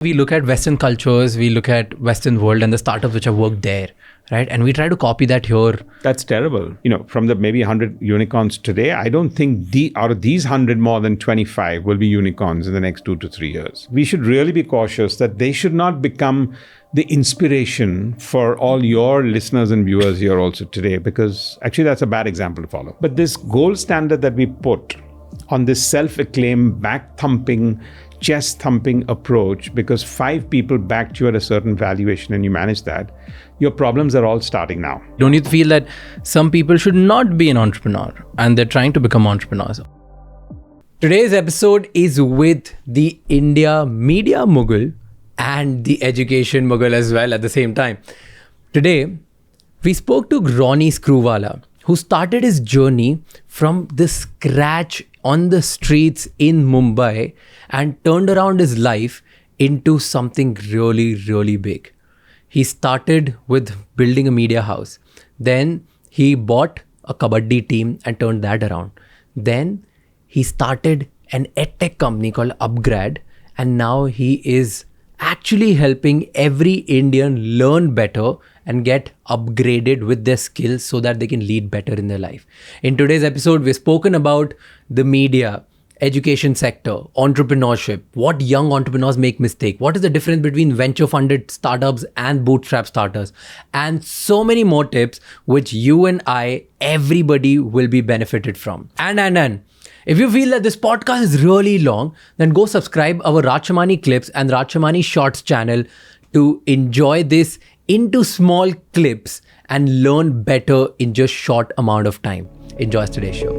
We look at Western cultures, we look at Western world and the startups which have worked there, right? And we try to copy that here. That's terrible. From the maybe 100 unicorns today, I don't think out of these 100, more than 25 will be unicorns in the next 2 to 3 years. We should really be cautious that they should not become the inspiration for all your listeners and viewers here also today, because actually that's a bad example to follow. But this gold standard that we put on this self-acclaimed, back-thumping, chest-thumping approach, because 5 people backed you at a certain valuation and you manage that, your problems are all starting now. Don't you feel that some people should not be an entrepreneur and they're trying to become entrepreneurs? Today's episode is with the India media mogul and the education mogul as well at the same time. Today, we spoke to Ronnie Screwvala, who started his journey from the scratch on the streets in Mumbai and turned around his life into something really, really big. He started with building a media house. Then he bought a kabaddi team and turned that around. Then he started an edtech company called Upgrad, and now he is actually helping every Indian learn better and get upgraded with their skills so that they can lead better in their life. In today's episode, we've spoken about the media, education sector, entrepreneurship, what young entrepreneurs make mistake, what is the difference between venture funded startups and bootstrap starters, and so many more tips which you and I, everybody will be benefited from. And if you feel that this podcast is really long, then go subscribe our Raj Shamani Clips and Raj Shamani Shorts channel to enjoy this into small clips and learn better in just short amount of time. Enjoy today's show.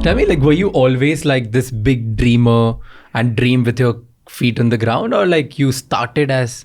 Tell me, were you always like this big dreamer and dream with your feet on the ground, or you started as...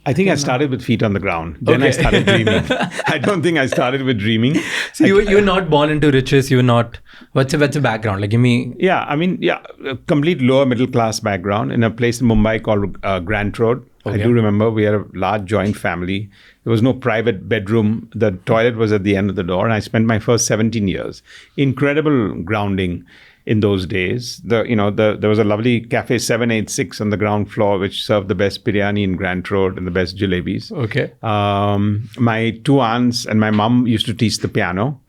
I think I started with feet on the ground. Then I started dreaming. I don't think I started with dreaming. So you were not born into riches. You were not... What's your background? Give me... Yeah, a complete lower middle class background in a place in Mumbai called Grant Road. Okay. I do remember we had a large joint family. There was no private bedroom. The toilet was at the end of the door. And I spent my first 17 years. Incredible grounding in those days. There was a lovely Cafe 786 on the ground floor, which served the best biryani in Grant Road and the best jalebis. Okay. My 2 aunts and my mum used to teach the piano.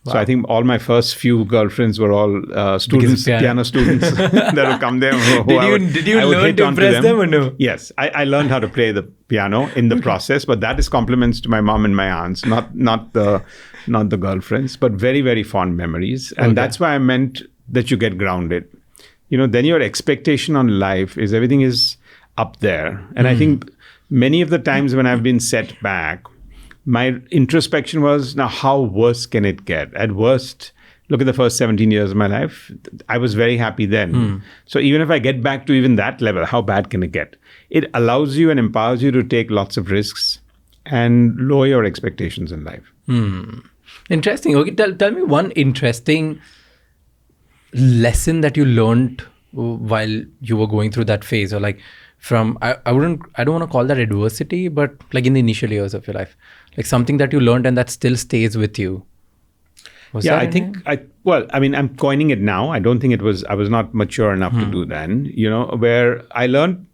Wow. So I think all my first few girlfriends were all students, piano students that would come there. Did you learn to impress them or no? Yes, I learned how to play the piano in the process, but that is compliments to my mom and my aunts, not the girlfriends, but very, very fond memories. And that's why I meant that you get grounded. Then your expectation on life is everything is up there. And I think many of the times when I've been set back, my introspection was, now how worse can it get? At worst, look at the first 17 years of my life. I was very happy then. So even if I get back to even that level, how bad can it get? It allows you and empowers you to take lots of risks and lower your expectations in life. Interesting. Okay, tell me one interesting lesson that you learned while you were going through that phase, or from I don't want to call that adversity, but in the initial years of your life, something that you learned and that still stays with you. I'm coining it now. I don't think I was not mature enough to do then, where I learned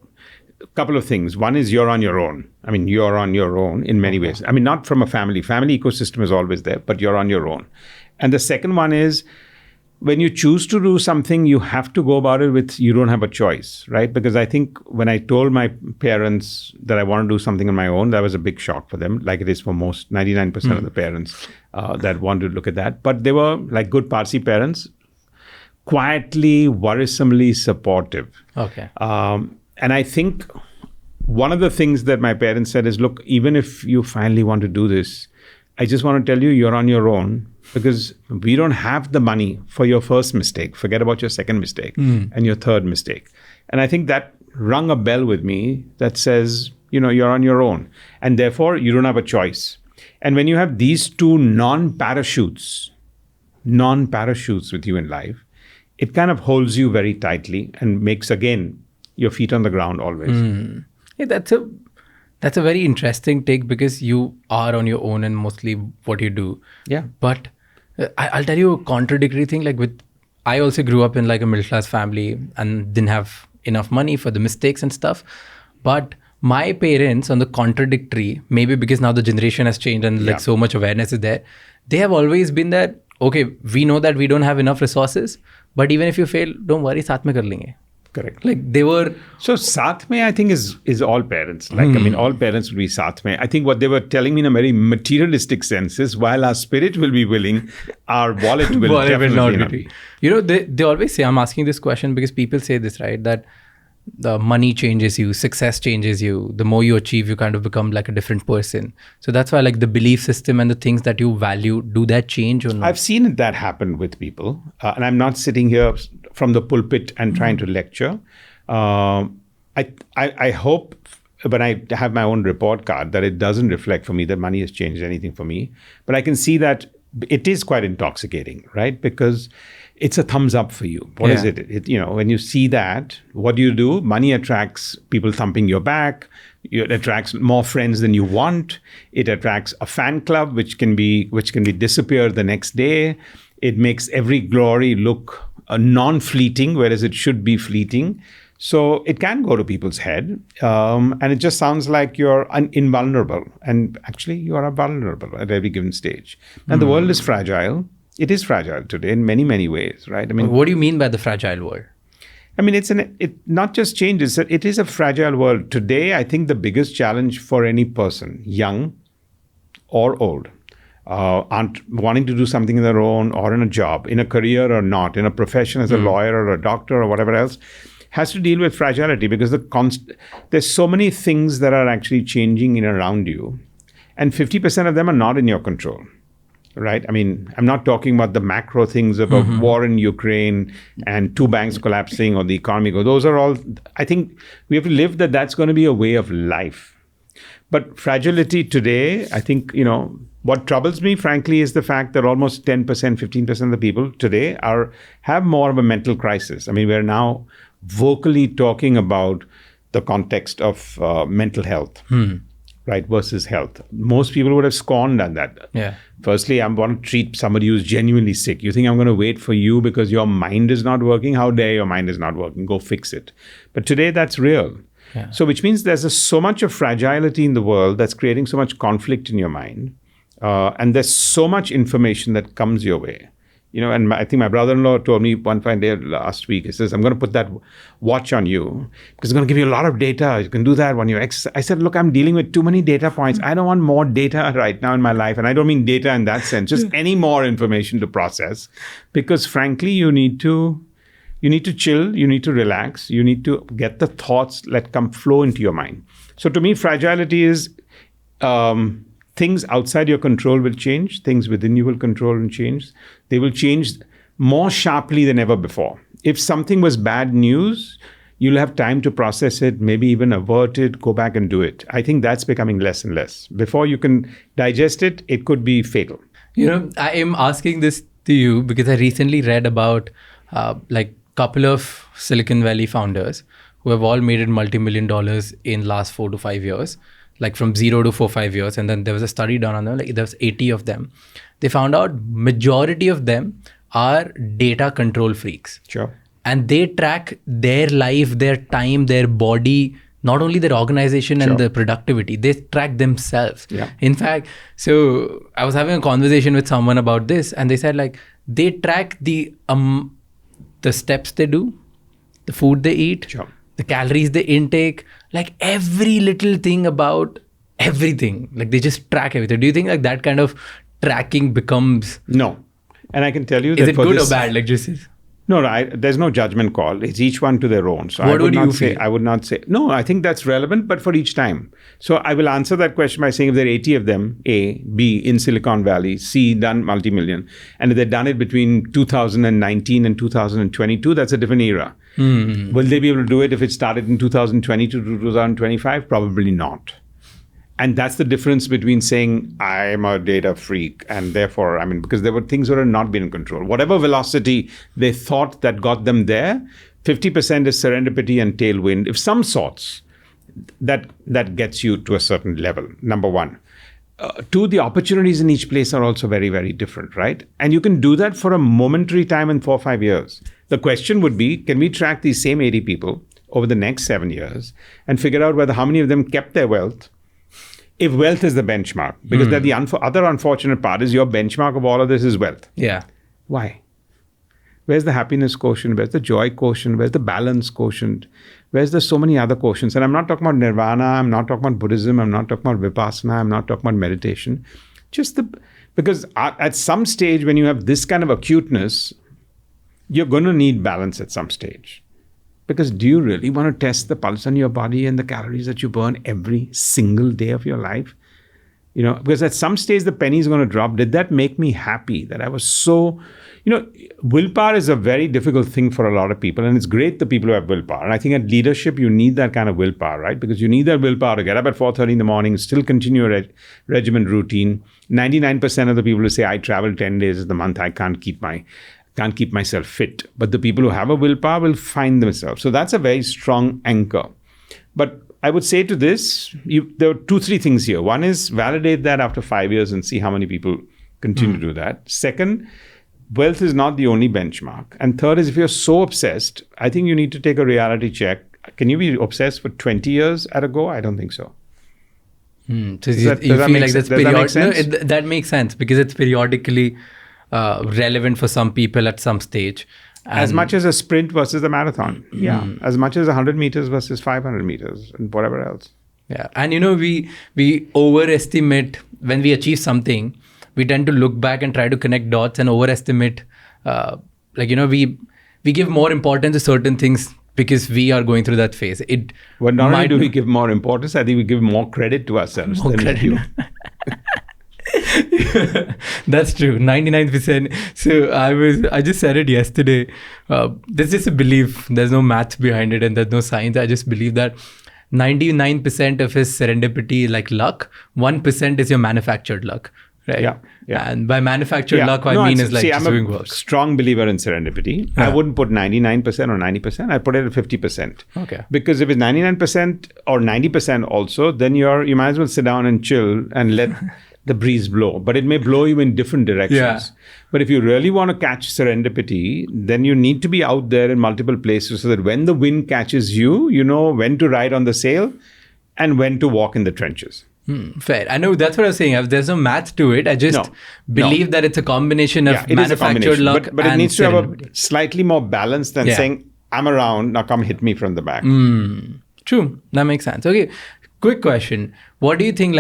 a couple of things. One is you're on your own. You're on your own in many ways. Not from a family ecosystem is always there, but you're on your own. And the second one is, when you choose to do something, you have to go about it you don't have a choice, right? Because I think when I told my parents that I want to do something on my own, that was a big shock for them, like it is for most 99% of the parents that want to look at that. But they were good Parsi parents, quietly, worrisomely supportive. Okay. And I think one of the things that my parents said is, look, even if you finally want to do this, I just want to tell you, you're on your own, because we don't have the money for your first mistake. Forget about your second mistake and your third mistake. And I think that rung a bell with me that says, you're on your own. And therefore, you don't have a choice. And when you have these two non-parachutes with you in life, it kind of holds you very tightly and makes, again, your feet on the ground always. Yeah, that's a very interesting take, because you are on your own and mostly what you do. Yeah. But I'll tell you a contradictory thing, with I also grew up in like a middle class family and didn't have enough money for the mistakes and stuff. But my parents, on the contradictory, maybe because now the generation has changed and like so much awareness is there, they have always been that, okay, we know that we don't have enough resources, but even if you fail, don't worry, saath mein kar lenge. Correct. Like they were... So Saath Mein, I think, is all parents. Like, I mean, all parents will be Saath Mein. I think what they were telling me in a very materialistic sense is, while our spirit will be willing, our wallet will definitely not be. You know, they always say, I'm asking this question because people say this, right? That the money changes you, success changes you. The more you achieve, you kind of become like a different person. So that's why like the belief system and the things that you value, do that change or not? I've seen that happen with people. And I'm not sitting here from the pulpit and trying to lecture. I hope when I have my own report card that it doesn't reflect for me that money has changed anything for me. But I can see that it is quite intoxicating, right? Because it's a thumbs up for you. What is it? You know, when you see that, what do? Money attracts people thumping your back. It attracts more friends than you want. It attracts a fan club, which can be disappear the next day. It makes every glory look non-fleeting, whereas it should be fleeting. So it can go to people's head. And it just sounds like you're invulnerable. And actually, you are vulnerable at every given stage. And the world is fragile. It is fragile today in many, many ways, right? I mean, what do you mean by the fragile world? I mean, it not just changes. It is a fragile world. Today, I think the biggest challenge for any person, young or old, wanting to do something in their own or in a job, in a career or not, in a profession as a lawyer or a doctor or whatever else, has to deal with fragility because there's so many things that are actually changing in around you. And 50% of them are not in your control. Right? I mean, I'm not talking about the macro things about war in Ukraine and 2 banks collapsing or the economy. Those are all, I think we have to live that's going to be a way of life. But fragility today, I think, you know, what troubles me, frankly, is the fact that almost 10%, 15% of the people today have more of a mental crisis. I mean, we're now vocally talking about the context of mental health. Right, versus health. Most people would have scorned at that. Yeah. Firstly, I want to treat somebody who's genuinely sick. You think I'm going to wait for you because your mind is not working? How dare your mind is not working? Go fix it. But today, that's real. Yeah. So which means there's so much of fragility in the world that's creating so much conflict in your mind. And there's so much information that comes your way. You know, and I think my brother-in-law told me one fine day last week, he says, I'm going to put that watch on you because it's going to give you a lot of data. You can do that when you exercise. I said, look, I'm dealing with too many data points. I don't want more data right now in my life. And I don't mean data in that sense, just any more information to process. Because frankly, you need to chill, you need to relax, you need to get the thoughts that flow into your mind. So to me, fragility is things outside your control will change. Things within you will control and change. They will change more sharply than ever before. If something was bad news, you'll have time to process it, maybe even avert it, go back and do it. I think that's becoming less and less. Before you can digest it, it could be fatal. You know, I am asking this to you because I recently read about like couple of Silicon Valley founders who have all made it multi-million dollars in last 4 to 5 years. Like from 0 to 4-5 years. And then there was a study done on them, like there was 80 of them. They found out majority of them are data control freaks. Sure. And they track their life, their time, their body, not only their organization and the productivity, they track themselves. Yeah. In fact, so I was having a conversation with someone about this and they said like, they track the steps they do, the food they eat, sure, the calories they intake, like every little thing about everything. Like they just track everything. Do you think like that kind of tracking becomes... No. And I can tell you is that it good or bad? Like just... No, there's no judgment call. It's each one to their own. So what would you say? I would not say. No, I think that's relevant, but for each time. So I will answer that question by saying if there are 80 of them, A, B, in Silicon Valley, C, done multi-million, and if they've done it between 2019 and 2022, that's a different era. Mm-hmm. Will they be able to do it if it started in 2020 to 2025? Probably not. And that's the difference between saying, I'm a data freak, and therefore, I mean, because there were things that had not been in control. Whatever velocity they thought that got them there, 50% is serendipity and tailwind, of some sorts, that gets you to a certain level, number one. Two, the opportunities in each place are also very, very different, right? And you can do that for a momentary time in 4 or 5 years. The question would be, can we track these same 80 people over the next 7 years and figure out whether how many of them kept their wealth, if wealth is the benchmark? Because that the other unfortunate part is your benchmark of all of this is wealth. Yeah. Why? Where's the happiness quotient? Where's the joy quotient? Where's the balance quotient? Where's the so many other quotients? And I'm not talking about nirvana. I'm not talking about Buddhism. I'm not talking about vipassana. I'm not talking about meditation. Because at some stage when you have this kind of acuteness, you're going to need balance at some stage. Because do you really want to test the pulse on your body and the calories that you burn every single day of your life? Because at some stage the penny is going to drop. Did that make me happy that I was so, willpower is a very difficult thing for a lot of people. And it's great the people who have willpower. And I think at leadership, you need that kind of willpower, right? Because you need that willpower to get up at 4:30 in the morning, still continue a regimen routine. 99% of the people who say, I travel 10 days of the month, I can't keep myself fit. But the people who have a willpower will find themselves. So that's a very strong anchor. But I would say to this, there are 2-3 things here. One is validate that after 5 years and see how many people continue to do that. Second, wealth is not the only benchmark. And third is, if you're so obsessed, I think you need to take a reality check. Can you be obsessed for 20 years at a go? I don't think so. So you feel like that's periodic? No, that makes sense because it's periodically relevant for some people at some stage. As much as a sprint versus a marathon. Yeah. As much as 100 meters versus 500 meters and whatever else. Yeah. And we overestimate when we achieve something, we tend to look back and try to connect dots and overestimate. We give more importance to certain things because we are going through that phase. Not only do we give more importance, I think we give more credit to ourselves than we do. That's true. 99%. So I just said it yesterday. There's just a belief. There's no math behind it and there's no science. I just believe that 99% of his serendipity is like luck. 1% is your manufactured luck. Right. Yeah. And by manufactured luck, what I mean is like just doing work. I'm a strong believer in serendipity. I wouldn't put 99% or 90%. I put it at 50%. Okay. Because if it's 99% or 90% also, then you might as well sit down and chill and let the breeze blow. But it may blow you in different directions. Yeah. But if you really want to catch serendipity, then you need to be out there in multiple places so that when the wind catches you, you know when to ride on the sail and when to walk in the trenches. Fair. I know that's what I was saying. There's no math to it. I just believe that it's a combination of manufactured luck but and it needs to have serendipity. a slightly more balance than saying, I'm around, now come hit me from the back. True. That makes sense. Okay. Quick question. What do you think,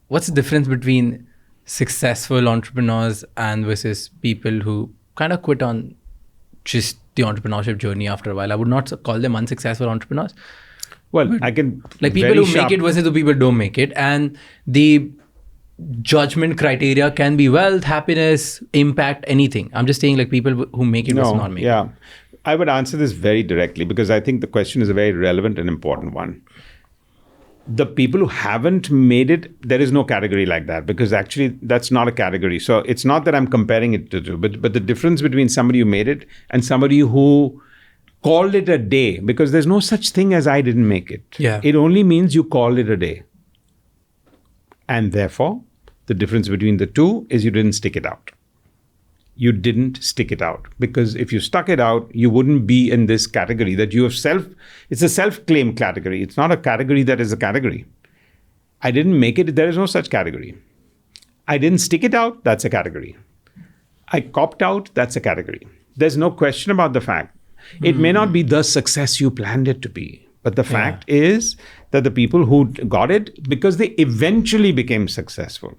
what's the difference between successful entrepreneurs and versus people who kind of quit on just the entrepreneurship journey after a while? I would not call them unsuccessful entrepreneurs. Well, I can... Like people who make it versus the people who don't make it. And the judgment criteria can be wealth, happiness, impact, anything. I'm just saying like people who make it versus not make it. Yeah. I would answer this very directly because I think the question is a very relevant and important one. The people who haven't made it, there is no category like that because actually that's not a category. So it's not that I'm comparing it to two, but the difference between somebody who made it and somebody who called it a day, because there's no such thing as I didn't make it. Yeah. It only means you called it a day. And therefore, the difference between the two is you didn't stick it out. You didn't stick it out. Because if you stuck it out, you wouldn't be in this category that you have it's a self-claim category. It's not a category that is a category. I didn't make it. There is no such category. I didn't stick it out. That's a category. I copped out. That's a category. There's no question about the fact. It may not be the success you planned it to be. But the fact is that the people who got it, because they eventually became successful.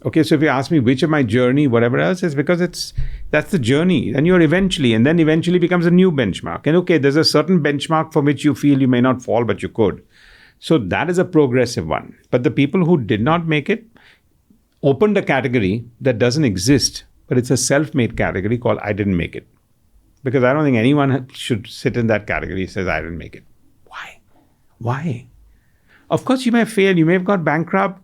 Okay, so if you ask me which of my journey, whatever else, is because that's the journey. And you're and then eventually becomes a new benchmark. And okay, there's a certain benchmark for which you feel you may not fall, but you could. So that is a progressive one. But the people who did not make it opened a category that doesn't exist, but it's a self-made category called I didn't make it. Because I don't think anyone should sit in that category and says, I didn't make it. Why? Of course, you may have failed. You may have got bankrupt.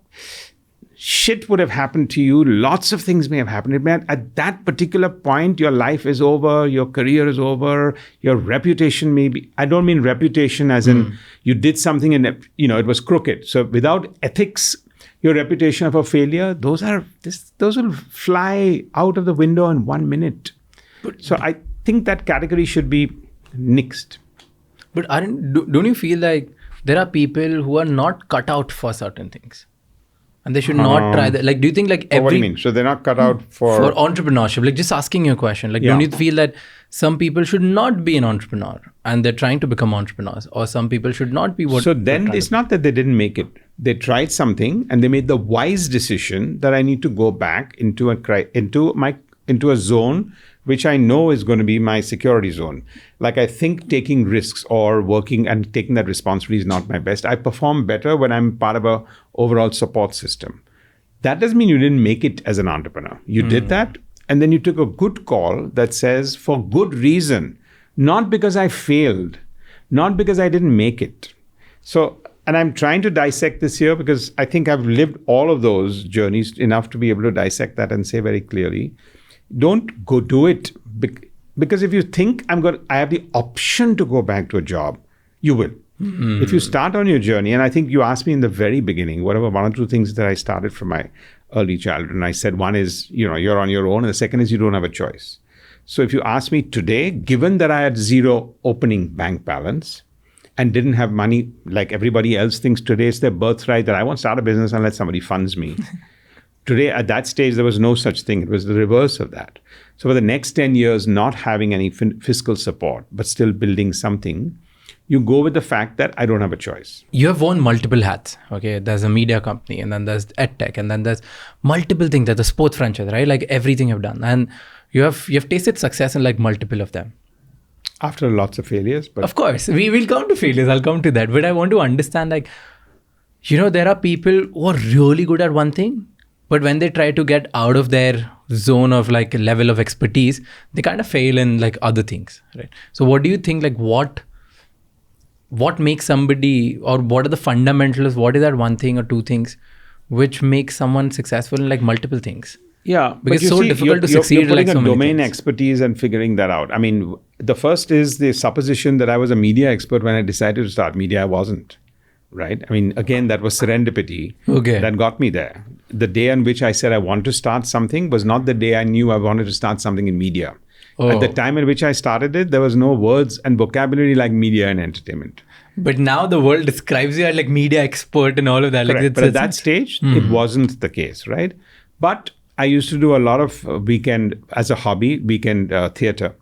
Shit would have happened to you. Lots of things may have happened. At that particular point, your life is over. Your career is over. Your reputation may be... I don't mean reputation as in you did something and it was crooked. So without ethics, your reputation of a failure, those will fly out of the window in 1 minute. So I think that category should be nixed. But don't you feel like there are people who are not cut out for certain things? And they should not try that. Like, do you think like what do you mean? So they're not cut out for entrepreneurship? Like, just asking you a question. Like, don't you feel that some people should not be an entrepreneur and they're trying to become entrepreneurs, or some people should not be what? So then it's not that they didn't make it. They tried something and they made the wise decision that I need to go back into a zone which I know is going to be my security zone. Like, I think taking risks or working and taking that responsibility is not my best. I perform better when I'm part of a overall support system. That doesn't mean you didn't make it as an entrepreneur. You did that, and then you took a good call that says, for good reason, not because I failed, not because I didn't make it. So, and I'm trying to dissect this here because I think I've lived all of those journeys enough to be able to dissect that and say very clearly, don't go do it. Because if you think I have the option to go back to a job, you will. If you start on your journey, and I think you asked me in the very beginning, one or two things that I started from my early childhood. And I said, one is, you're on your own. And the second is you don't have a choice. So if you ask me today, given that I had zero opening bank balance and didn't have money like everybody else thinks today is their birthright, that I won't start a business unless somebody funds me. Today, at that stage, there was no such thing. It was the reverse of that. So for the next 10 years, not having any fiscal support, but still building something, you go with the fact that I don't have a choice. You have worn multiple hats. Okay, there's a media company, and then there's edtech, and then there's multiple things. There's a sports franchise, right? Like everything you've done, and you have tasted success in like multiple of them. After lots of failures, but of course, we will come to failures. I'll come to that, but I want to understand, like, there are people who are really good at one thing, but when they try to get out of their zone of like level of expertise, they kind of fail in like other things, right? So what do you think, like what makes somebody, or what are the fundamentals, what is that one thing or two things which makes someone successful in like multiple things? Yeah, because it's so difficult to succeed. You're putting like so domain things. expertise and figuring that out. I mean, the first is the supposition that I was a media expert when I decided to start media. I wasn't. Right? I mean, again, that was serendipity that got me there. The day on which I said I want to start something was not the day I knew I wanted to start something in media. At the time at which I started it, there was no words and vocabulary like media and entertainment. But now the world describes you as like media expert and all of that. Correct. Like, but at that stage, it wasn't the case, right? But I used to do a lot of weekend theater.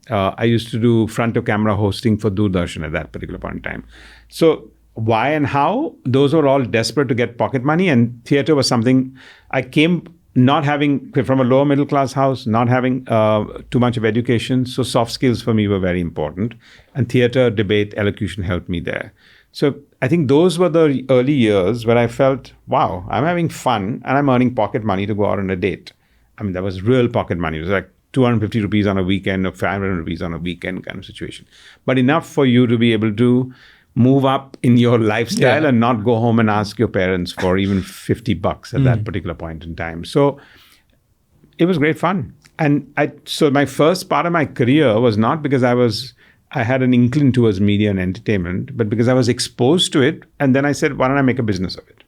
I used to do front of camera hosting for Doordarshan at that particular point in time. So why and how, those were all desperate to get pocket money, and theater was something I came not having from a lower middle class house, not having too much of education. So soft skills for me were very important, and theater, debate, elocution helped me there. So I think those were the early years where I felt, wow, I'm having fun and I'm earning pocket money to go out on a date. I mean, that was real pocket money. It was like 250 rupees on a weekend or 500 rupees on a weekend kind of situation. But enough for you to be able to move up in your lifestyle and not go home and ask your parents for even $50 at that particular point in time. So it was great fun. And so my first part of my career was not because I had an inkling towards media and entertainment, but because I was exposed to it. And then I said, why don't I make a business of it?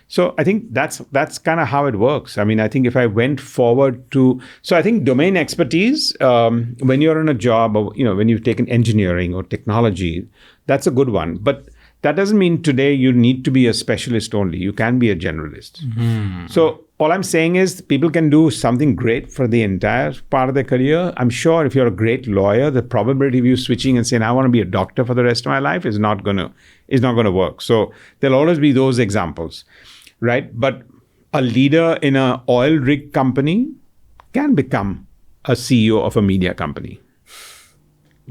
So I think that's kind of how it works. I mean, I think if I went forward so I think domain expertise, when you're in a job or, when you've taken engineering or technology, that's a good one. But that doesn't mean today you need to be a specialist only. You can be a generalist. So all I'm saying is people can do something great for the entire part of their career. I'm sure if you're a great lawyer, the probability of you switching and saying, I want to be a doctor for the rest of my life is not going to work. So there'll always be those examples, right? But a leader in an oil rig company can become a CEO of a media company.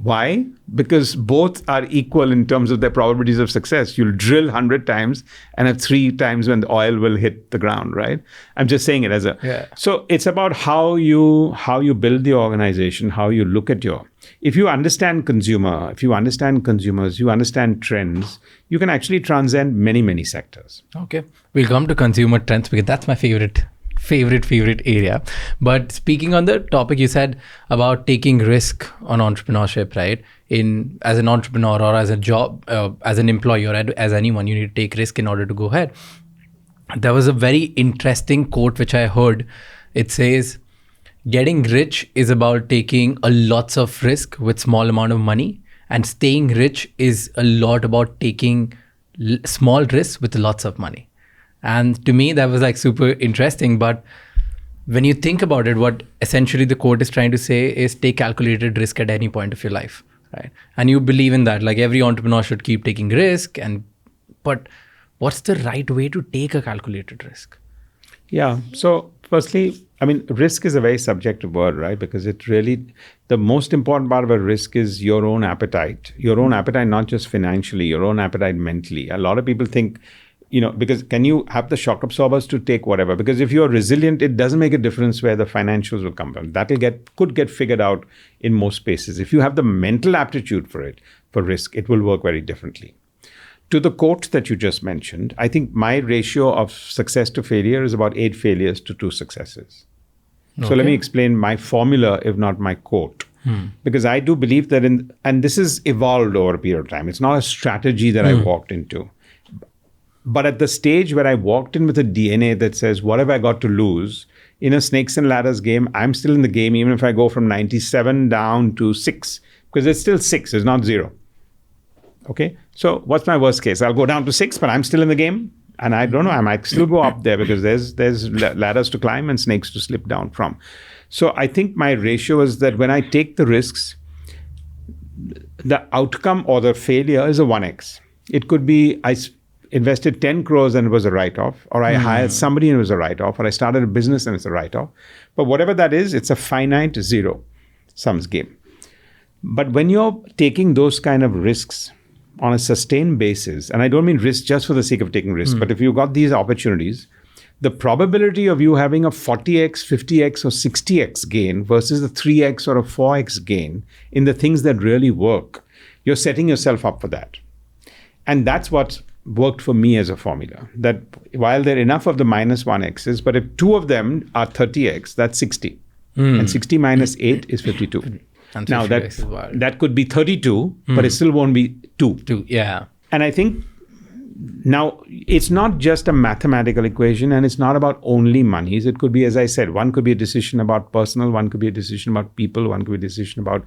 Why? Because both are equal in terms of their probabilities of success. You'll drill 100 times and have 3 times when the oil will hit the ground, right? I'm just saying it as So it's about how you build the organization, how you look at if you understand consumer, if you understand consumers, you understand trends, you can actually transcend many, many sectors. Okay. We'll come to consumer trends because that's my favorite area. But speaking on the topic you said about taking risk on entrepreneurship, right? As an entrepreneur or as a job, as an employee or as anyone, you need to take risk in order to go ahead. There was a very interesting quote which I heard. It says, getting rich is about taking a lots of risk with small amount of money, and staying rich is a lot about taking small risks with lots of money. And to me, that was like super interesting. But when you think about it, what essentially the quote is trying to say is take calculated risk at any point of your life, right? And you believe in that, like every entrepreneur should keep taking risk. But what's the right way to take a calculated risk? Yeah. So firstly, I mean, risk is a very subjective word, right? Because it really, the most important part of a risk is your own appetite, not just financially, your own appetite mentally. A lot of people think, because can you have the shock absorbers to take whatever? Because if you're resilient, it doesn't make a difference where the financials will come from. That could get figured out in most spaces. If you have the mental aptitude for risk, it will work very differently. To the quote that you just mentioned, I think my ratio of success to failure is about 8 failures to 2 successes. Okay. So let me explain my formula, if not my quote. Because I do believe that and this has evolved over a period of time. It's not a strategy that I walked into. But at the stage where I walked in with a DNA that says, what have I got to lose? In a snakes and ladders game, I'm still in the game, even if I go from 97 down to 6, because it's still 6, it's not 0. Okay, so what's my worst case? I'll go down to 6, but I'm still in the game. And I don't know, I might still go up there because there's ladders to climb and snakes to slip down from. So I think my ratio is that when I take the risks, the outcome or the failure is a 1x. It could be I invested 10 crores and it was a write-off, or I hired somebody and it was a write-off, or I started a business and it's a write-off. But whatever that is, it's a finite zero-sums game. But when you're taking those kind of risks on a sustained basis, and I don't mean risk just for the sake of taking risk, but if you got these opportunities, the probability of you having a 40x, 50x, or 60x gain versus a 3x or a 4x gain in the things that really work, you're setting yourself up for that. And that's what worked for me as a formula, that while there are enough of the minus 1x's, but if 2 of them are 30x, that's 60. And 60 minus 8 is 52. Now that could be 32, but it still won't be 2. Yeah. And I think now it's not just a mathematical equation, and it's not about only monies. It could be, as I said, one could be a decision about personal, one could be a decision about people, one could be a decision about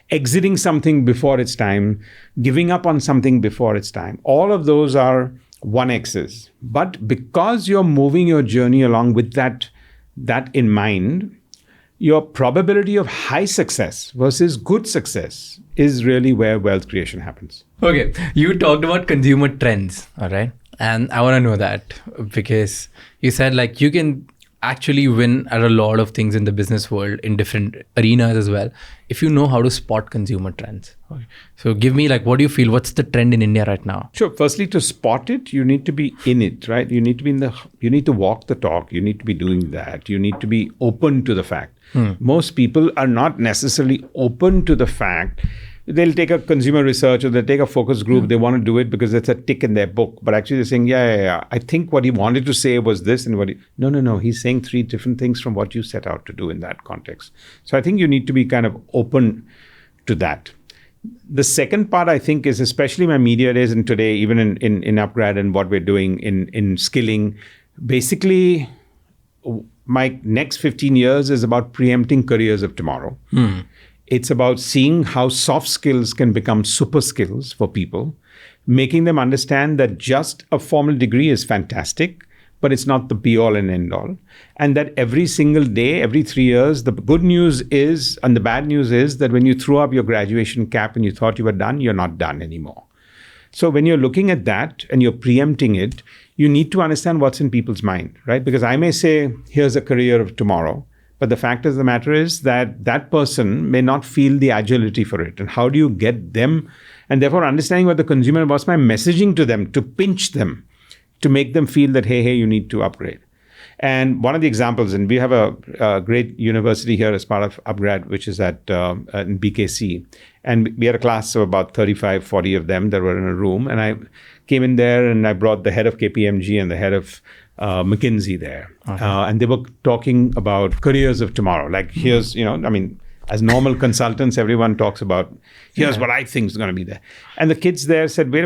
exiting something before its time, giving up on something before its time. All of those are 1x's. But because you're moving your journey along with that in mind, your probability of high success versus good success is really where wealth creation happens. Okay, you talked about consumer trends, all right? And I want to know that because you said like you can actually win at a lot of things in the business world in different arenas as well if you know how to spot consumer trends. Okay. So give me like, what do you feel? What's the trend in India right now? Sure. Firstly, to spot it, you need to be in it, right? You need to be you need to walk the talk. You need to be doing that. You need to be open to the fact. Most people are not necessarily open to the fact. They'll take a consumer research or they'll take a focus group. They want to do it because it's a tick in their book. But actually they're saying, yeah. I think what he wanted to say was this and No. He's saying 3 different things from what you set out to do in that context. So I think you need to be kind of open to that. The second part, I think, is especially my media days and today, even in Upgrad and what we're doing in skilling, basically my next 15 years is about preempting careers of tomorrow. It's about seeing how soft skills can become super skills for people, making them understand that just a formal degree is fantastic, but it's not the be all and end all. And that every single day, every 3 years, the good news is, and the bad news is that when you throw up your graduation cap and you thought you were done, you're not done anymore. So when you're looking at that and you're preempting it, you need to understand what's in people's mind, right? Because I may say, here's a career of tomorrow. But the fact of the matter is that that person may not feel the agility for it. And how do you get them? And therefore, understanding what the consumer wants, my messaging to them, to pinch them, to make them feel that, hey, you need to upgrade. And one of the examples, and we have a great university here as part of Upgrad, which is at in BKC. And we had a class of about 35, 40 of them that were in a room. And I came in there and I brought the head of KPMG and the head of McKinsey there. Okay. And they were talking about careers of tomorrow. Like here's, as normal consultants, everyone talks about, here's what I think is going to be there. And the kids there said, wait,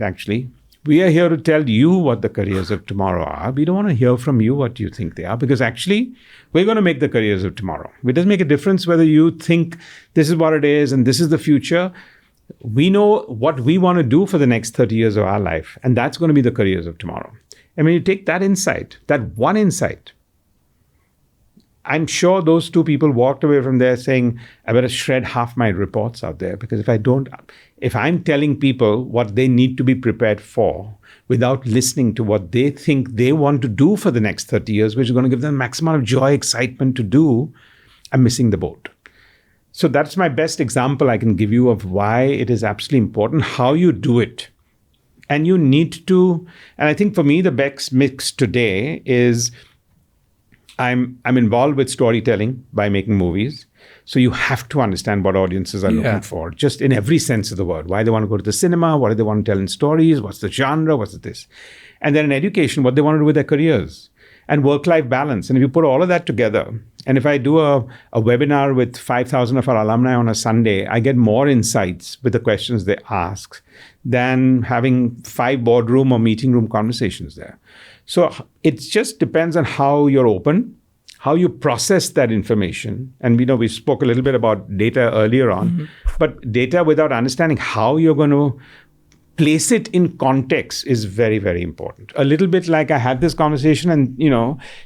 actually, We are here to tell you what the careers of tomorrow are. We don't want to hear from you what you think they are, because actually we're going to make the careers of tomorrow. It doesn't make a difference whether you think this is what it is and this is the future. We know what we want to do for the next 30 years of our life, and that's going to be the careers of tomorrow. And when you take that insight, that one insight, I'm sure those two people walked away from there saying, I better shred half my reports out there, because if I'm telling people what they need to be prepared for without listening to what they think they want to do for the next 30 years, which is going to give them maximum of joy, excitement to do, I'm missing the boat. So that's my best example I can give you of why it is absolutely important how you do it. And you need to, and I think for me, the best mix today is I'm involved with storytelling by making movies. So you have to understand what audiences are looking for, just in every sense of the word. Why they want to go to the cinema, what do they want to tell in stories, what's the genre, what's this. And then in education, what they want to do with their careers. And work-life balance. And if you put all of that together, and if I do a webinar with 5,000 of our alumni on a Sunday, I get more insights with the questions they ask than having 5 boardroom or meeting room conversations there. So it just depends on how you're open, how you process that information. And we spoke a little bit about data earlier on, but data without understanding how you're going to place it in context is very, very important. A little bit like I had this conversation and,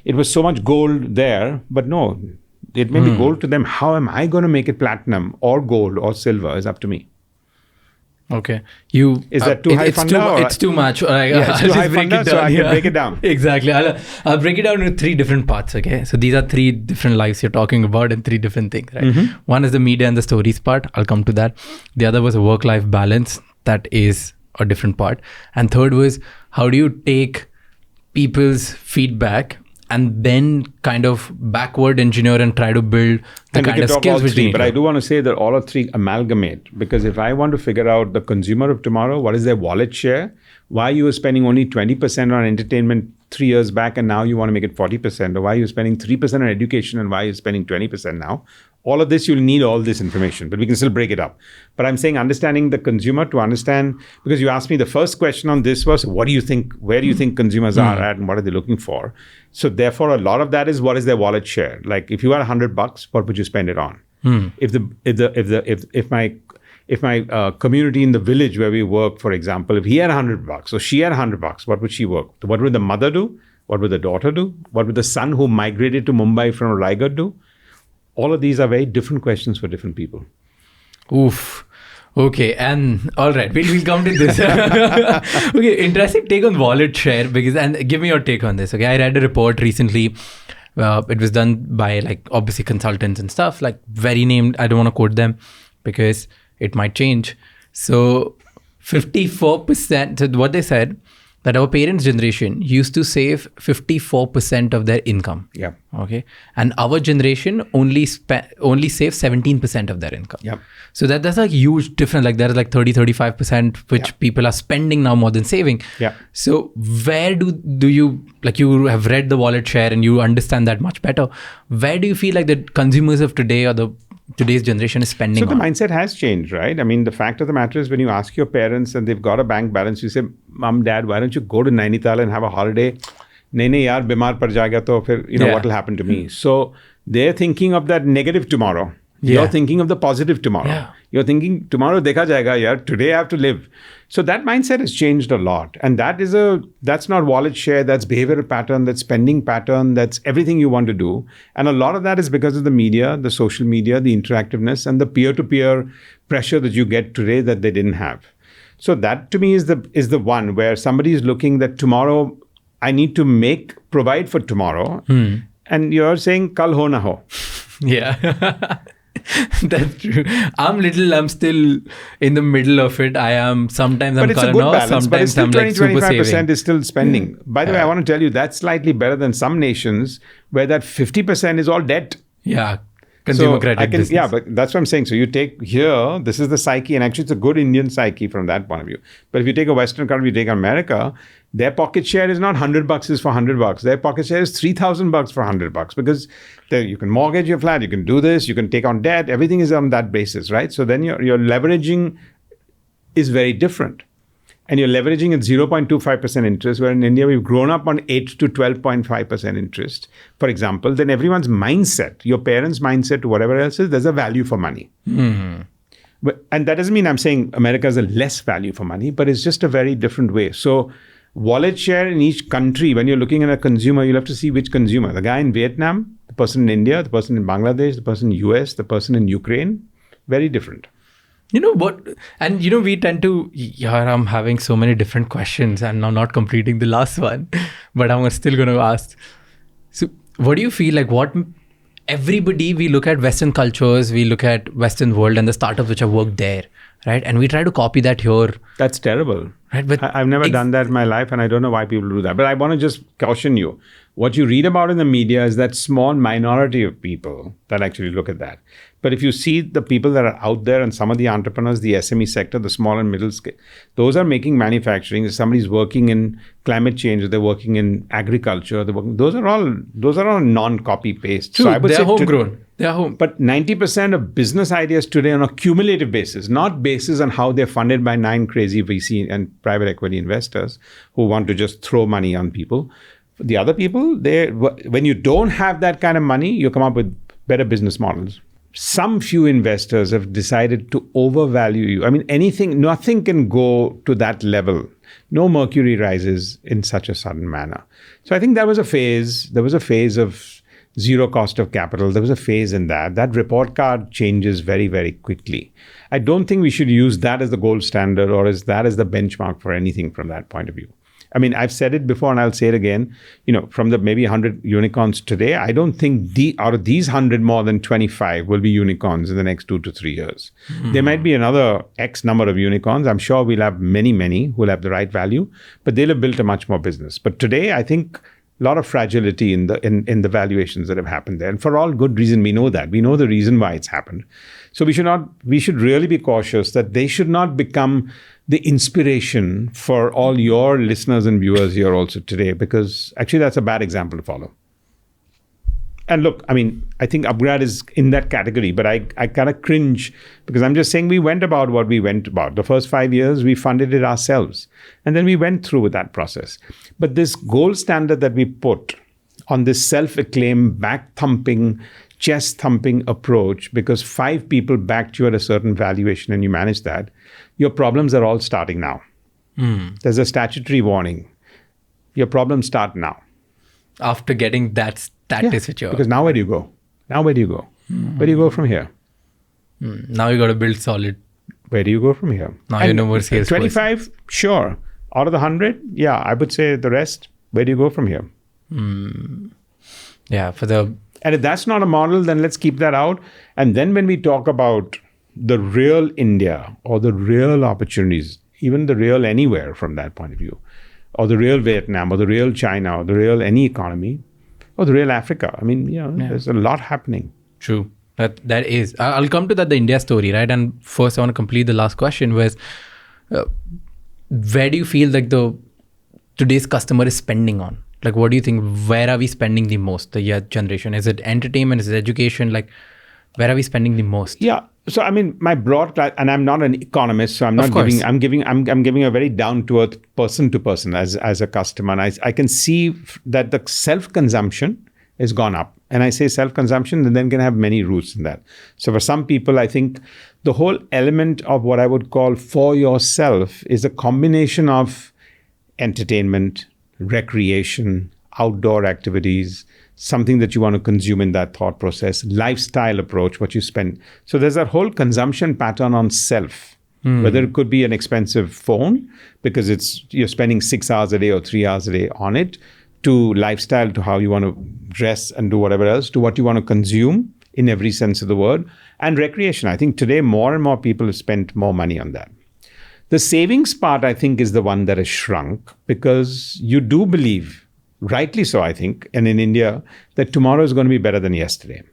it was so much gold there, but no, it may be gold to them. How am I going to make it platinum or gold or silver is up to me. Okay. Is that too high funda? It's too much. It's too high funda, so I can break it down. Exactly. I'll break it down into 3 different parts, okay? So these are 3 different lives you're talking about and 3 different things, right? One is the media and the stories part. I'll come to that. The other was a work-life balance. That is a different part. And third was, how do you take people's feedback and then kind of backward engineer and try to build the kind of skills which they need. But I do want to say that all 3 amalgamate, because if I want to figure out the consumer of tomorrow, what is their wallet share, why you were spending only 20% on entertainment 3 years back and now you want to make it 40%, or why you're spending 3% on education and why you're spending 20% now. All of this, you'll need all this information, but we can still break it up. But I'm saying understanding the consumer to understand, because you asked me the first question on this was, what do you think, where do you think consumers are at and what are they looking for? So therefore, a lot of that is what is their wallet share? Like if you had $100, what would you spend it on? If my community in the village where we work, for example, if he had $100 or she had $100, what would she work? What would the mother do? What would the daughter do? What would the son who migrated to Mumbai from Raigad do? All of these are very different questions for different people. Oof. Okay. And all right, we'll come to this. Okay. Interesting take on wallet share, and give me your take on this. Okay. I read a report recently. It was done by obviously consultants and stuff, very named. I don't want to quote them because it might change. So 54%, so what they said, that our parents' generation used to save 54% of their income. Yeah. Okay. And our generation only saves 17% of their income. Yeah. So that's a huge difference. There is 30-35%, which people are spending now more than saving. Yeah. So where do you, you have read the wallet share and you understand that much better. Where do you feel like the consumers of today or today's generation is spending on? So the mindset has changed, right? I mean, the fact of the matter is when you ask your parents and they've got a bank balance, you say, Mom, Dad, why don't you go to Nainital and have a holiday? Nahin, yaar, bimar pad jayega to fir, what will happen to me? So they're thinking of that negative tomorrow. Yeah. You're thinking of the positive tomorrow. Yeah. You're thinking, tomorrow dekha jayega, yaar, today I have to live. So that mindset has changed a lot. And that's not wallet share, that's behavioral pattern, that's spending pattern, that's everything you want to do. And a lot of that is because of the media, the social media, the interactiveness, and the peer-to-peer pressure that you get today that they didn't have. So that to me is the one where somebody is looking that tomorrow I need to provide for tomorrow. And you're saying, kal ho na ho. Yeah. That's true. I'm still in the middle of it. Sometimes I'm But it's a good balance. But it's still 20-25% is still spending. By the way, I want to tell you, that's slightly better than some nations where that 50% is all debt. Yeah. Consumer credit business. Yeah, but that's what I'm saying. So you take here, this is the psyche, and actually it's a good Indian psyche from that point of view. But if you take a Western country, you take America, their pocket share is not $100 is for $100. Their pocket share is $3,000 for $100 because you can mortgage your flat, you can do this, you can take on debt. Everything is on that basis, right? So then your leveraging is very different. and you're leveraging at 0.25% interest, where in India we've grown up on 8 to 12.5% interest, for example, then everyone's mindset, your parents' mindset to whatever else is, there's a value for money. And that doesn't mean I'm saying America has a less value for money, but it's just a very different way. So wallet share in each country, when you're looking at a consumer, you'll have to see which consumer. The guy in Vietnam, the person in India, the person in Bangladesh, the person in US, the person in Ukraine, very different. You know what? And we tend to, I'm having so many different questions and I'm not completing the last one, but I'm still going to ask. So what do you feel like everybody, we look at Western cultures, we look at Western world and the startups which have worked there, right? And we try to copy that here. That's terrible. Right? But I've never done that in my life and I don't know why people do that. But I want to just caution you. What you read about in the media is that small minority of people that actually look at that. But if you see the people that are out there and some of the entrepreneurs, the SME sector, the small and middle scale, those are making manufacturing. If somebody's working in climate change, or they're working in agriculture, those are all non-copy paste. True, so I would they're say homegrown. They're home. But 90% of business ideas today on a cumulative basis, not basis on how they're funded by 9 crazy VC and private equity investors who want to just throw money on people. The other people, when you don't have that kind of money, you come up with better business models. Some few investors have decided to overvalue you. I mean, nothing can go to that level. No mercury rises in such a sudden manner. So I think that was a phase. There was a phase of zero cost of capital. There was a phase in that. That report card changes very, very quickly. I don't think we should use that as the gold standard or as the benchmark for anything from that point of view. I mean, I've said it before and I'll say it again, from the maybe 100 unicorns today, I don't think out of these 100, more than 25 will be unicorns in the next 2 to 3 years. There might be another X number of unicorns. I'm sure we'll have many who will have the right value, but they'll have built a much more business. But today, I think a lot of fragility in the valuations that have happened there. And for all good reason, we know that. We know the reason why it's happened. So we should really be cautious that they should not become the inspiration for all your listeners and viewers here also today, because actually that's a bad example to follow. And look, I mean, I think Upgrad is in that category, but I kind of cringe because I'm just saying we went about what we went about. The first 5 years, we funded it ourselves. And then we went through with that process. But this gold standard that we put on this self-acclaimed, back-thumping, chest-thumping approach, because 5 people backed you at a certain valuation and you managed that, your problems are all starting now. There's a statutory warning. Your problems start now. After getting that status, because now where do you go? Where do you go from here? Now you got to build solid. Where do you go from here? Now you know more sales. 25, sure. Out of the 100, yeah, I would say the rest. Where do you go from here? Yeah, and if that's not a model, then let's keep that out. And then when we talk about the real India or the real opportunities, even the real anywhere from that point of view, or the real Vietnam or the real China or the real any economy or the real Africa, I mean, there's a lot happening. True. That is. I'll come to that, the India story, right? And first I want to complete the last question was, where do you feel like today's customer is spending on? Like, what do you think? Where are we spending the most, the young generation? Is it entertainment? Is it education? Like, where are we spending the most? Yeah. So, I mean, my broad class, and I'm not an economist, so I'm giving a very down to earth person to person as a customer. And I can see that the self-consumption has gone up. And I say self-consumption and then can have many roots in that. So for some people, I think the whole element of what I would call for yourself is a combination of entertainment, recreation, outdoor activities, something that you want to consume in that thought process, lifestyle approach, what you spend. So there's that whole consumption pattern on self, whether it could be an expensive phone because you're spending 6 hours a day or 3 hours a day on it, to lifestyle, to how you want to dress and do whatever else, to what you want to consume in every sense of the word, and recreation. I think today more and more people have spent more money on that. The savings part, I think, is the one that has shrunk because you do believe, rightly so, I think, and in India, that tomorrow is going to be better than yesterday.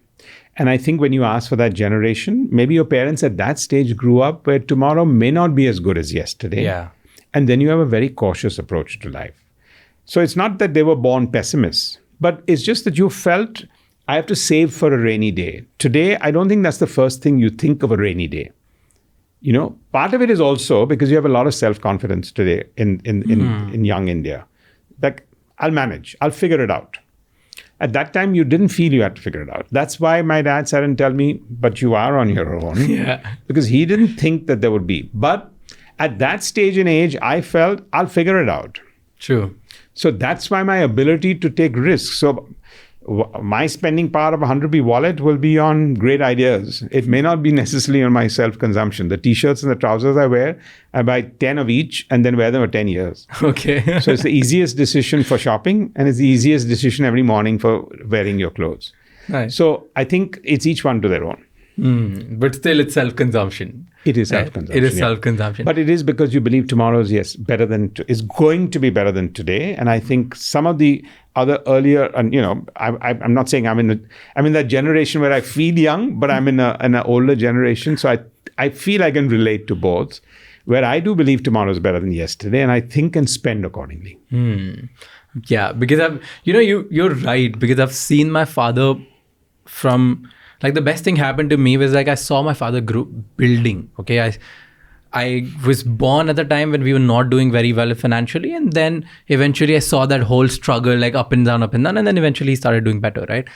And I think when you ask for that generation, maybe your parents at that stage grew up where tomorrow may not be as good as yesterday. Yeah. And then you have a very cautious approach to life. So it's not that they were born pessimists, but it's just that you felt, I have to save for a rainy day. Today, I don't think that's the first thing you think of a rainy day. part of it is also because you have a lot of self-confidence today in young India. Like, I'll manage. I'll figure it out. At that time, you didn't feel you had to figure it out. That's why my dad sat and tell me, but you are on your own. Yeah. Because he didn't think that there would be. But at that stage in age, I felt I'll figure it out. True. So that's why my ability to take risks. So my spending power of 100 rupee wallet will be on great ideas. It may not be necessarily on my self-consumption. The t-shirts and the trousers I buy 10 of each and then wear them for 10 years. Okay. So it's the easiest decision for shopping and it's the easiest decision every morning for wearing your clothes. Nice. So I think it's each one to their own. But still, it's self-consumption. It is self-consumption. It is self-consumption. But it is because you believe tomorrow is, is going to be better than today. And I think some of the other earlier, and I'm not saying I'm in that generation where I feel young, but I'm in an older generation. So I feel I can relate to both, where I do believe tomorrow is better than yesterday, and I think and spend accordingly. Yeah, because you're right, because I've seen my father from, like, the best thing happened to me was, like, I saw my father building. Okay, I was born at the time when we were not doing very well financially, and then eventually I saw that whole struggle, like up and down, and then eventually he started doing better, right?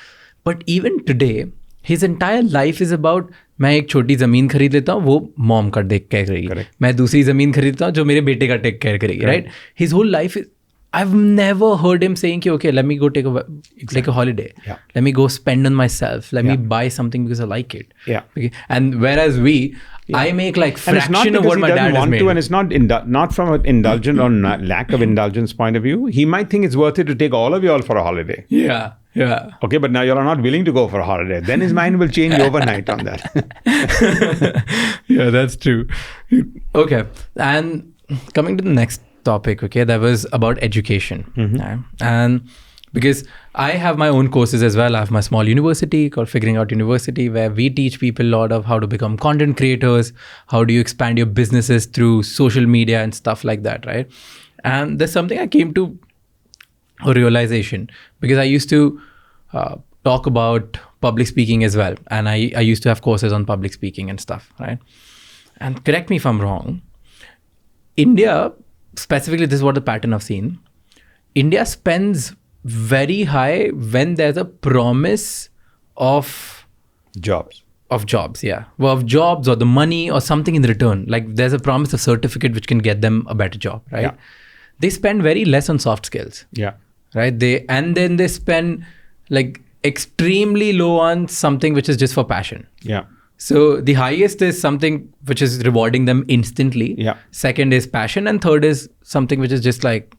But even today, his entire life is about, मैं एक छोटी ज़मीन खरीद लेता हूँ, वो mom का take care करेगी, मैं दूसरी ज़मीन खरीदता हूँ जो मेरे बेटे का टेक केयर करेगी, right? His whole life is, I've never heard him saying, okay, let me go take a holiday. Yeah. Let me go spend on myself. Let me buy something because I like it. Yeah. Okay. And whereas I make like fraction of what my dad has made. And it's not from an indulgent or lack of indulgence point of view. He might think it's worth it to take all of you all for a holiday. Yeah. Yeah. Okay, but now you're not willing to go for a holiday. Then his mind will change overnight on that. Yeah, that's true. Okay. And coming to the next topic, okay, that was about education. And because I have my own courses as well. I have my small university called Figuring Out University, where we teach people a lot of how to become content creators, how do you expand your businesses through social media and stuff like that, right? And there's something I came to a realization, because I used to talk about public speaking as well. And I used to have courses on public speaking and stuff, right? And correct me if I'm wrong, India, specifically, this is what the pattern I've seen. India spends very high when there's a promise of jobs. Of jobs, yeah. Well, of jobs or the money or something in return. Like there's a promise of certificate which can get them a better job, right? Yeah. They spend very less on soft skills. Yeah. Right? Then they spend like extremely low on something which is just for passion. Yeah. So the highest is something which is rewarding them instantly. Yeah. Second is passion, and third is something which is just like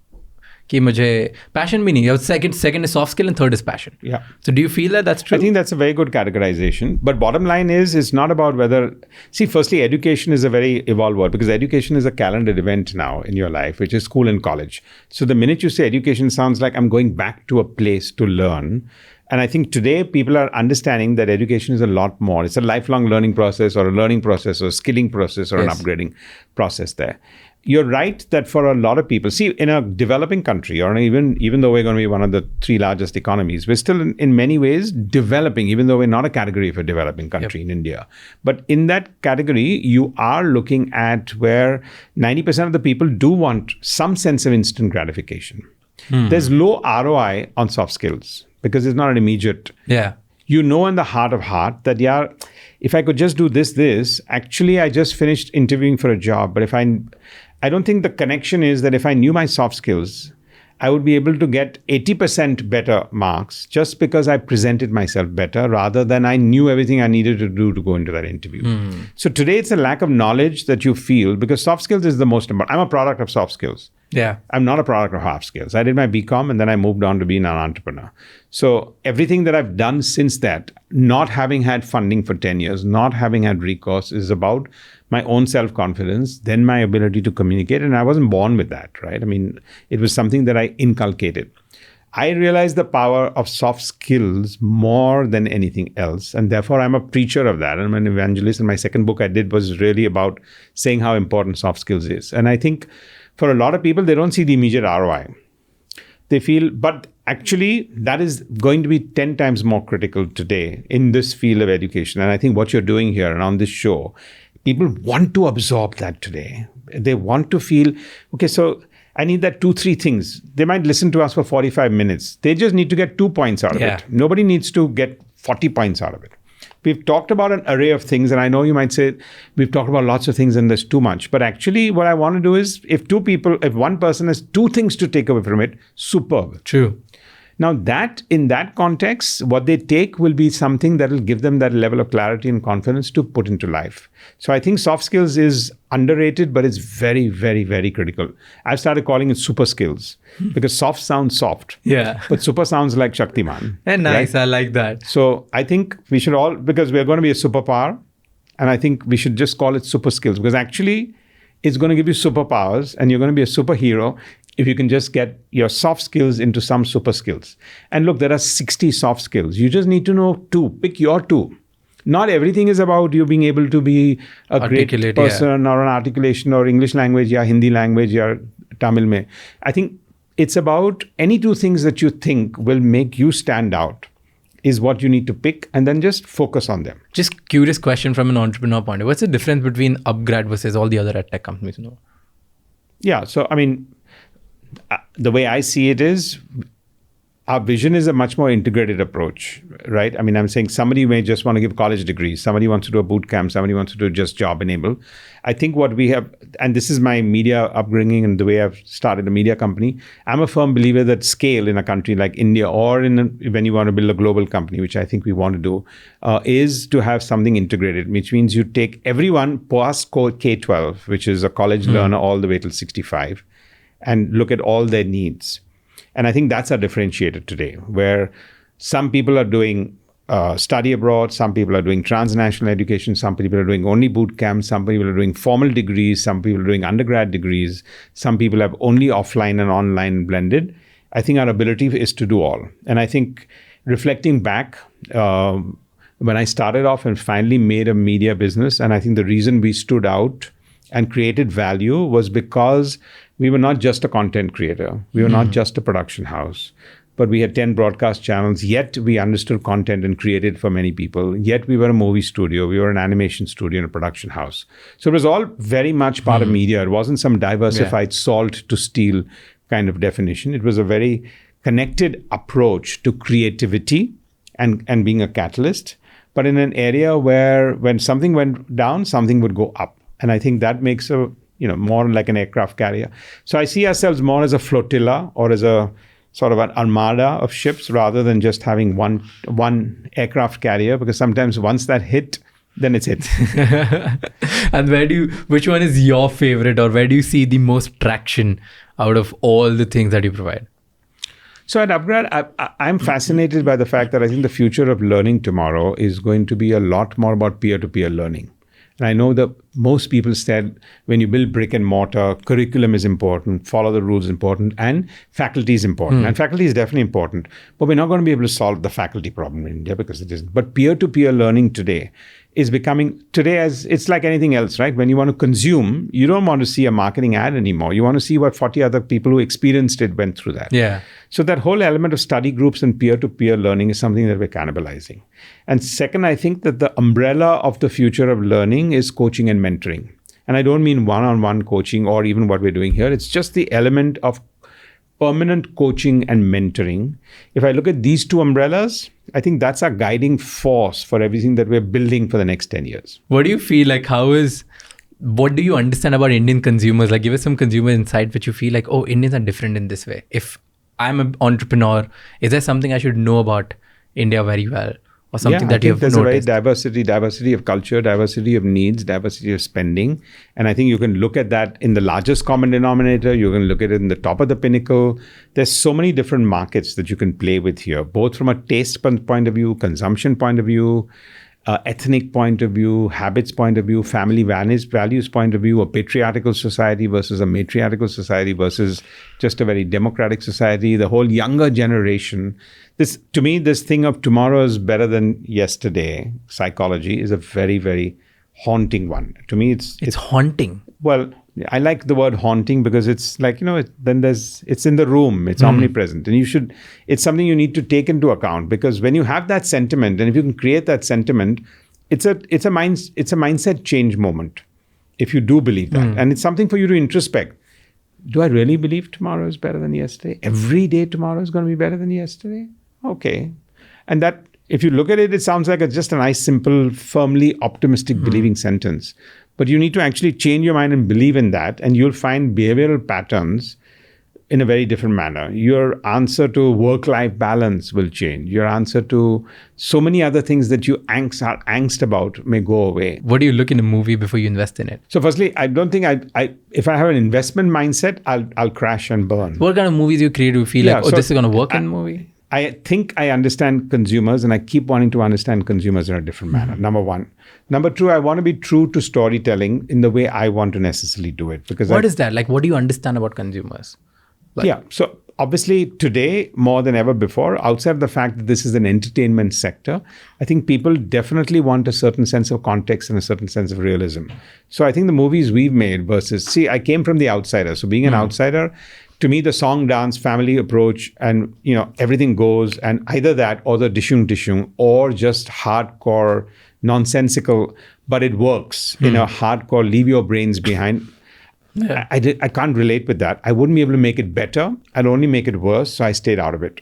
कि मुझे passion भी नहीं है. Second is soft skill and third is passion. Yeah. So do you feel that that's true? I think that's a very good categorization. But bottom line is, it's not about whether... See, firstly, education is a very evolved word, because education is a calendared event now in your life, which is school and college. So the minute you say education, sounds like I'm going back to a place to learn. And I think today people are understanding that education is a lot more. It's a lifelong learning process, or a learning process, or a skilling process, or an upgrading process there. You're right that for a lot of people, see, in a developing country, or even though we're going to be one of the 3 largest economies, we're still in many ways developing, even though we're not a category of a developing country in India. But in that category, you are looking at where 90% of the people do want some sense of instant gratification. There's low ROI on soft skills, because it's not an immediate... Yeah. You know in the heart of heart that, yeah, if I could just do this, actually I just finished interviewing for a job. But I don't think the connection is that if I knew my soft skills, I would be able to get 80% better marks just because I presented myself better, rather than I knew everything I needed to do to go into that interview. So today it's a lack of knowledge that you feel, because soft skills is the most important. I'm a product of soft skills. Yeah. I'm not a product of hard skills. I did my BCom and then I moved on to being an entrepreneur. So everything that I've done since that, not having had funding for 10 years, not having had recourse, is about my own self-confidence, then my ability to communicate. And I wasn't born with that, right? I mean, it was something that I inculcated. I realized the power of soft skills more than anything else. And therefore, I'm a preacher of that. I'm an evangelist. And my second book I did was really about saying how important soft skills is. And I think for a lot of people, they don't see the immediate ROI. They feel, but actually, that is going to be 10 times more critical today in this field of education. And I think what you're doing here and on this show, people want to absorb that today. They want to feel, okay, so I need that 2-3 things. They might listen to us for 45 minutes. They just need to get 2 points out of it. Nobody needs to get 40 points out of it. We've talked about an array of things, and I know you might say we've talked about lots of things and there's too much. But actually, what I want to do is if one person has 2 things to take away from it, superb. True. Now that in that context, what they take will be something that will give them that level of clarity and confidence to put into life. So I think soft skills is underrated, but it's very, very, very critical. I've started calling it super skills because soft sounds soft. Yeah. But super sounds like Shaktiman. And nice. Right? I like that. So I think we should all, because we're going to be a superpower, and I think we should just call it super skills because actually it's going to give you superpowers and you're going to be a superhero if you can just get your soft skills into some super skills. And look, there are 60 soft skills. You just need to know 2. Pick your 2. Not everything is about you being able to be a great person or an articulation or English language, or Hindi language, or Tamil mein. I think it's about any 2 things that you think will make you stand out is what you need to pick and then just focus on them. Just curious question from an entrepreneur point of view. What's the difference between Upgrad versus all the other tech companies? Yeah, so I mean, the way I see it is our vision is a much more integrated approach, right? I mean, I'm saying somebody may just want to give college degrees. Somebody wants to do a boot camp. Somebody wants to do just job enable. I think what we have, and this is my media upbringing and the way I've started a media company, I'm a firm believer that scale in a country like India or when you want to build a global company, which I think we want to do, is to have something integrated, which means you take everyone past K-12, which is a college learner all the way till 65, and look at all their needs. And I think that's our differentiator today, where some people are doing study abroad, some people are doing transnational education, some people are doing only boot camps, some people are doing formal degrees, some people are doing undergrad degrees, some people have only offline and online blended. I think our ability is to do all. And I think reflecting back, when I started off and finally made a media business, and I think the reason we stood out and created value was because we were not just a content creator. We were not just a production house, but we had 10 broadcast channels, yet we understood content and created for many people. Yet we were a movie studio. We were an animation studio and a production house. So it was all very much part of media. It wasn't some diversified salt to steel kind of definition. It was a very connected approach to creativity and being a catalyst, but in an area where when something went down, something would go up. And I think that makes more like an aircraft carrier. So I see ourselves more as a flotilla or as a sort of an armada of ships rather than just having one aircraft carrier, because sometimes once that hit, then it's hit. And which one is your favorite, or where do you see the most traction out of all the things that you provide? So at Upgrad, I'm fascinated by the fact that I think the future of learning tomorrow is going to be a lot more about peer-to-peer learning. And I know that most people said when you build brick and mortar, curriculum is important, follow the rules is important, and faculty is important. And faculty is definitely important. But we're not going to be able to solve the faculty problem in India because it isn't. But peer-to-peer learning today is becoming, as it's like anything else, right? When you want to consume, you don't want to see a marketing ad anymore. You want to see what 40 other people who experienced it went through that. Yeah. So that whole element of study groups and peer-to-peer learning is something that we're cannibalizing. And second, I think that the umbrella of the future of learning is coaching and mentoring. And I don't mean one-on-one coaching or even what we're doing here. It's just the element of permanent coaching and mentoring. If I look at these two umbrellas, I think that's our guiding force for everything that we're building for the next 10 years. What do you feel like? What do you understand about Indian consumers? Like, give us some consumer insight which you feel like, oh, Indians are different in this way. If I'm an entrepreneur, is there something I should know about India very well? Or something that you have there's noticed? A very diversity of culture, diversity of needs, diversity of spending. And I think you can look at that in the largest common denominator. You can look at it in the top of the pinnacle. There's so many different markets that you can play with here, both from a taste point of view, consumption point of view, ethnic point of view, habits point of view, family values point of view, a patriarchal society versus a matriarchal society versus just a very democratic society, the whole younger generation. To me, this thing of tomorrow is better than yesterday, psychology, is a very, very haunting one. To me, it's haunting. Well, I like the word haunting because it's like, it's in the room, it's omnipresent. And it's something you need to take into account, because when you have that sentiment, and if you can create that sentiment, it's a mindset change moment if you do believe that. And it's something for you to introspect. Do I really believe tomorrow is better than yesterday? Every day tomorrow is going to be better than yesterday? Okay. And that, if you look at it, it sounds like just a nice, simple, firmly optimistic believing sentence. But you need to actually change your mind and believe in that, and you'll find behavioral patterns in a very different manner. Your answer to work-life balance will change. Your answer to so many other things that you are angst about may go away. What do you look in a movie before you invest in it? So firstly, I don't think if I have an investment mindset, I'll crash and burn. What kind of movies do you create? Do you feel like, this is going to work in a movie? I think I understand consumers, and I keep wanting to understand consumers in a different manner. Number one. Number two, I want to be true to storytelling in the way I want to necessarily do it. Because what is that? Like, what do you understand about consumers? So obviously today, more than ever before, outside of the fact that this is an entertainment sector, I think people definitely want a certain sense of context and a certain sense of realism. So I think the movies we've made versus, I came from the outsider. So being an outsider, to me, the song, dance, family approach, and everything goes, and either that or the dishung, or just hardcore, nonsensical, but it works in a hardcore, leave your brains behind. Yeah. I can't relate with that. I wouldn't be able to make it better. I'd only make it worse. So I stayed out of it.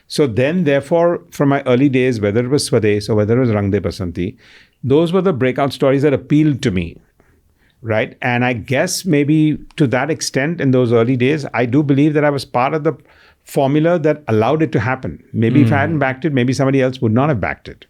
So then, therefore, from my early days, whether it was Swades or whether it was Rang De Basanti, those were the breakout stories that appealed to me, right? And I guess maybe to that extent in those early days, I do believe that I was part of the formula that allowed it to happen. Maybe if I hadn't backed it, maybe somebody else would not have backed it.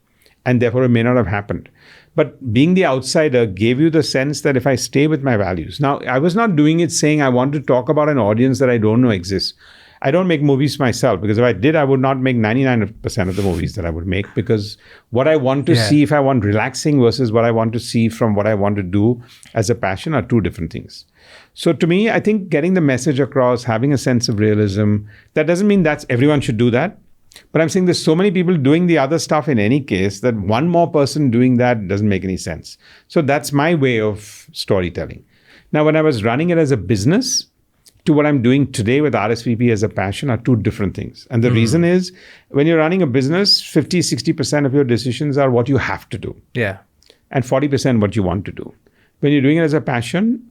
And therefore, it may not have happened. But being the outsider gave you the sense that if I stay with my values. Now, I was not doing it saying I want to talk about an audience that I don't know exists. I don't make movies myself, because if I did, I would not make 99% of the movies that I would make, because what I want to see, if I want relaxing versus what I want to see from what I want to do as a passion, are two different things. So to me, I think getting the message across, having a sense of realism, that doesn't mean that everyone should do that. But I'm saying there's so many people doing the other stuff in any case that one more person doing that doesn't make any sense. So that's my way of storytelling. Now, when I was running it as a business to what I'm doing today with RSVP as a passion are two different things. And the reason is, when you're running a business, 50, 60% of your decisions are what you have to do. Yeah. And 40% what you want to do. When you're doing it as a passion,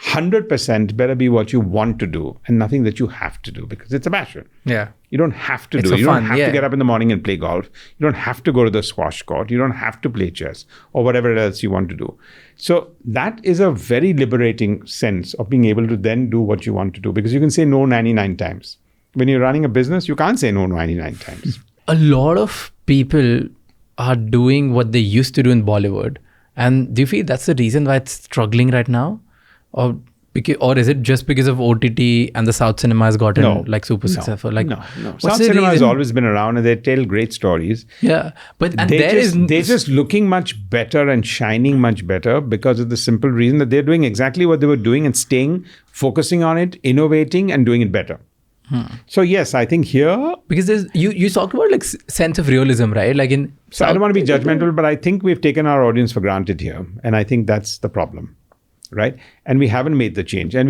100% better be what you want to do and nothing that you have to do, because it's a passion. Yeah. You don't have to do it. You don't have to get up in the morning and play golf. You don't have to go to the squash court. You don't have to play chess or whatever else you want to do. So that is a very liberating sense of being able to then do what you want to do, because you can say no 99 times. When you're running a business, you can't say no 99 times. A lot of people are doing what they used to do in Bollywood. And do you feel that's the reason why it's struggling right now? Or is it just because of OTT and the South cinema has gotten super successful? No. South cinema has always been around, and they tell great stories. Yeah, but they're just looking much better and shining much better because of the simple reason that they're doing exactly what they were doing and staying, focusing on it, innovating, and doing it better. So yes, I think here, because you talked about like sense of realism, right? Like so I don't want to be judgmental, but I think we've taken our audience for granted here, and I think that's the problem. Right? And we haven't made the change. And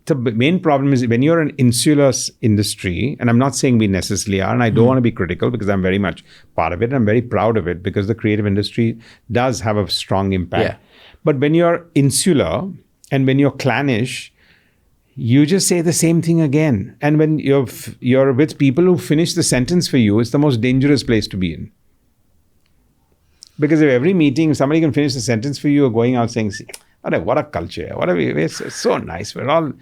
the main problem is when you're an insular industry, and I'm not saying we necessarily are, and I don't want to be critical because I'm very much part of it. And I'm very proud of it because the creative industry does have a strong impact. Yeah. But when you're insular and when you're clannish, you just say the same thing again. And when you're with people who finish the sentence for you, it's the most dangerous place to be in. Because if every meeting, somebody can finish the sentence for you, or going out saying, what a culture! It's so nice. We're all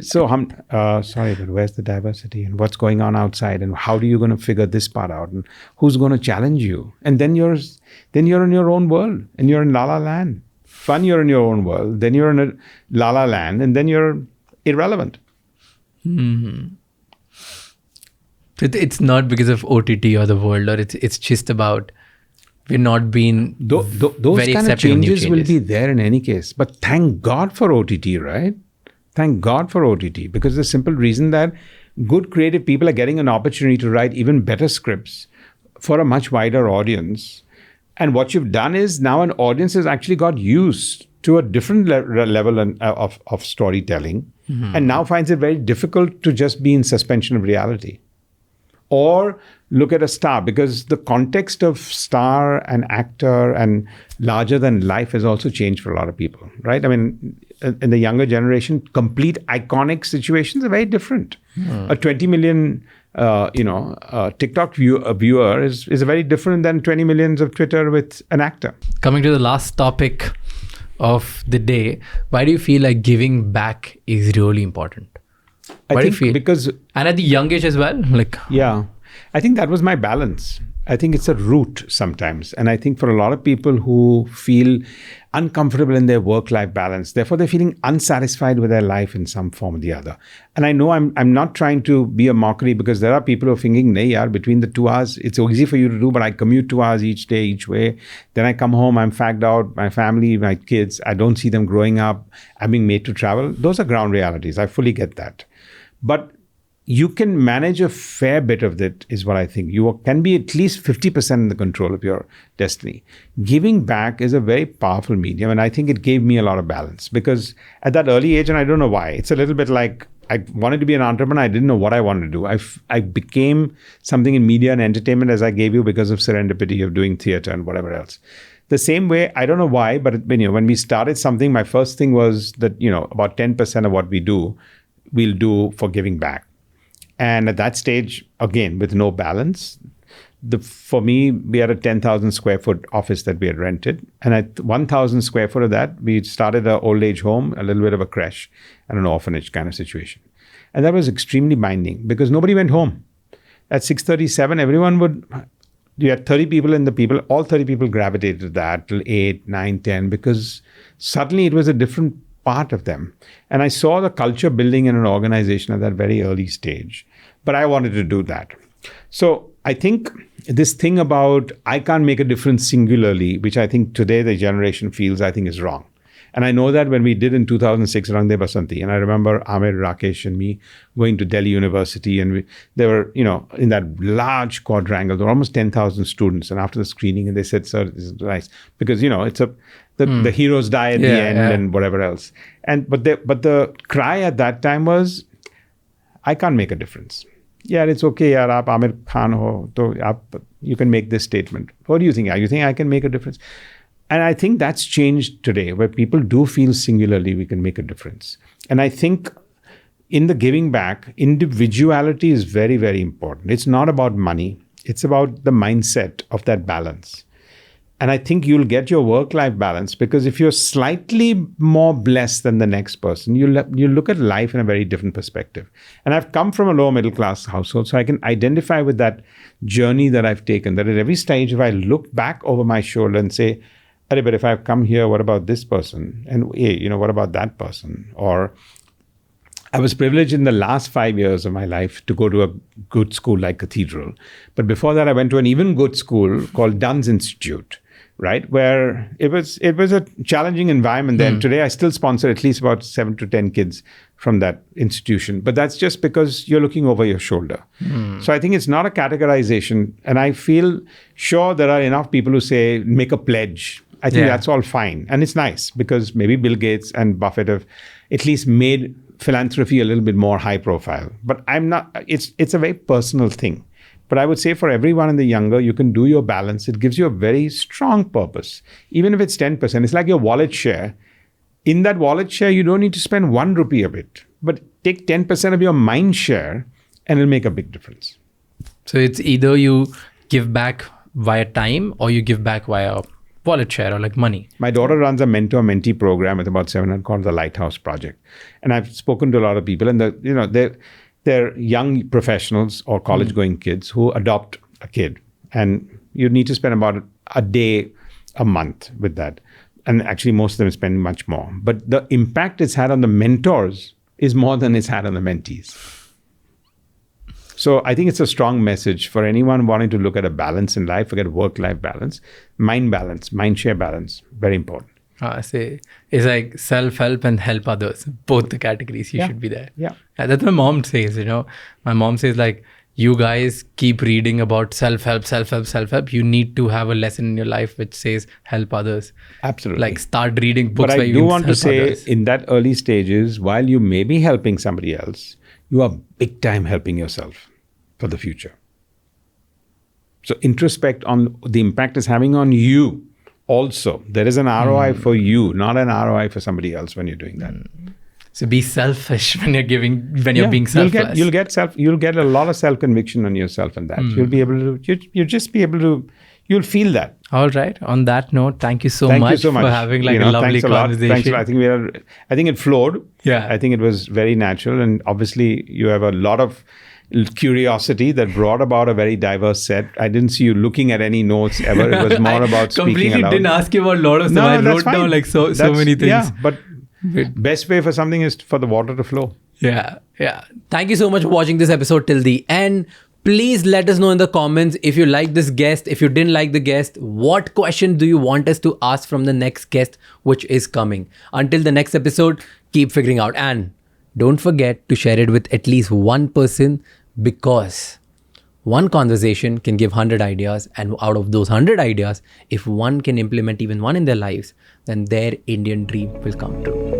so sorry, but where's the diversity and what's going on outside, and how are you going to figure this part out, and who's going to challenge you? And then you're in your own world, and you're in La La Land. You're in your own world. Then you're in a La La Land, and then you're irrelevant. Mm-hmm. It's not because of OTT or the world, or it's just about. We're not being those very kind of changes will be there in any case. But thank God for OTT, right? Thank God for OTT, because the simple reason that good creative people are getting an opportunity to write even better scripts for a much wider audience. And what you've done is now an audience has actually got used to a different level of storytelling, and now finds it very difficult to just be in suspension of reality. or look at a star, because the context of star and actor and larger than life has also changed for a lot of people, right? I mean, in the younger generation, complete iconic situations are very different. A 20 million TikTok viewer is very different than 20 millions of Twitter with an actor. Coming to the last topic of the day, why do you feel like giving back is really important? I think because... And at the young age as well? Yeah. I think that was my balance. I think it's a root sometimes. And I think for a lot of people who feel uncomfortable in their work-life balance, therefore they're feeling unsatisfied with their life in some form or the other. And I know I'm not trying to be a mockery, because there are people who are thinking, nahi yaar, between the 2 hours, it's so easy for you to do, but I commute 2 hours each day, each way. Then I come home, I'm fagged out, my family, my kids, I don't see them growing up, I'm being made to travel. Those are ground realities. I fully get that. But you can manage a fair bit of that, is what I think. You can be at least 50% in the control of your destiny. Giving back is a very powerful medium, and I think it gave me a lot of balance, because at that early age, and I don't know why, it's a little bit like I wanted to be an entrepreneur. I didn't know what I wanted to do. I became something in media and entertainment, as I gave you, because of serendipity of doing theater and whatever else. The same way, I don't know why, but when we started something, my first thing was that, about 10% of what we do, we'll do for giving back. And at that stage, again, with no balance, for me, we had a 10,000 square foot office that we had rented. And at 1,000 square foot of that, we started an old age home, a little bit of a creche and an orphanage kind of situation. And that was extremely binding, because nobody went home. At 6:37, you had 30 people, all 30 people gravitated to that till 8, 9, 10, because suddenly it was a different part of them. And I saw the culture building in an organization at that very early stage. But I wanted to do that. So I think this thing about I can't make a difference singularly, which I think today the generation feels, I think is wrong. And I know that when we did in 2006 Rang De Basanti, and I remember Amir, Rakesh and me going to Delhi University, and they were, in that large quadrangle, there were almost 10,000 students. And after the screening, and they said, sir, this is nice. Because, it's the heroes die at the end and whatever else. But the cry at that time was, I can't make a difference. Yeah, it's okay, yaar, aap Amir Khan ho, you can make this statement. What do you think? You think I can make a difference? And I think that's changed today, where people do feel singularly we can make a difference. And I think in the giving back, individuality is very, very important. It's not about money. It's about the mindset of that balance. And I think you'll get your work-life balance, because if you're slightly more blessed than the next person, you look at life in a very different perspective. And I've come from a lower middle class household, so I can identify with that journey that I've taken, that at every stage, if I look back over my shoulder and say, but if I've come here, what about this person? And what about that person? Or I was privileged in the last 5 years of my life to go to a good school like Cathedral. But before that, I went to an even good school called Dunn's Institute, right? Where it was a challenging environment then. Today, I still sponsor at least about 7 to 10 kids from that institution. But that's just because you're looking over your shoulder. So I think it's not a categorization. And I feel sure there are enough people who say, make a pledge. I think that's all fine. And it's nice, because maybe Bill Gates and Buffett have at least made philanthropy a little bit more high profile. But it's a very personal thing. But I would say for everyone in the younger, you can do your balance. It gives you a very strong purpose. Even if it's 10%, it's like your wallet share. In that wallet share, you don't need to spend 1 rupee of it, but take 10% of your mind share and it'll make a big difference. So it's either you give back via time or you give back via wallet share or like money. My daughter runs a mentor-mentee program with about 700 called the Lighthouse Project. And I've spoken to a lot of people, and they're young professionals or college-going kids who adopt a kid. And you need to spend about a day a month with that. And actually, most of them spend much more. But the impact it's had on the mentors is more than it's had on the mentees. So I think it's a strong message for anyone wanting to look at a balance in life, forget work-life balance, mind share balance, very important. I say it's like self-help and help others. Both the categories you should be there. Yeah. That's what my mom says, My mom says like, you guys keep reading about self-help. You need to have a lesson in your life which says help others. Absolutely. Like start reading books. But I do want to say others. In that early stages, while you may be helping somebody else, you are big time helping yourself for the future. So introspect on the impact it's having on you also. There is an ROI for you, not an ROI for somebody else when you're doing that. So be selfish when you're being selfless. You'll get a lot of self-conviction on yourself and that. You'll be able to, you'll feel that. All right. On that note, thank you so much for having a lovely conversation. Thanks a lot. I think it flowed. Yeah. I think it was very natural. And obviously you have a lot of curiosity that brought about a very diverse set. I didn't see you looking at any notes ever. It was more about speaking aloud. Completely didn't ask you about a lot of stuff. I wrote down like so many things. Yeah, but best way for something is for the water to flow. Yeah. Thank you so much for watching this episode till the end. Please let us know in the comments if you like this guest, if you didn't like the guest, what question do you want us to ask from the next guest, which is coming. Until the next episode, keep figuring out. And don't forget to share it with at least one person, because one conversation can give 100 ideas. And out of those 100 ideas, if one can implement even one in their lives, then their Indian dream will come true.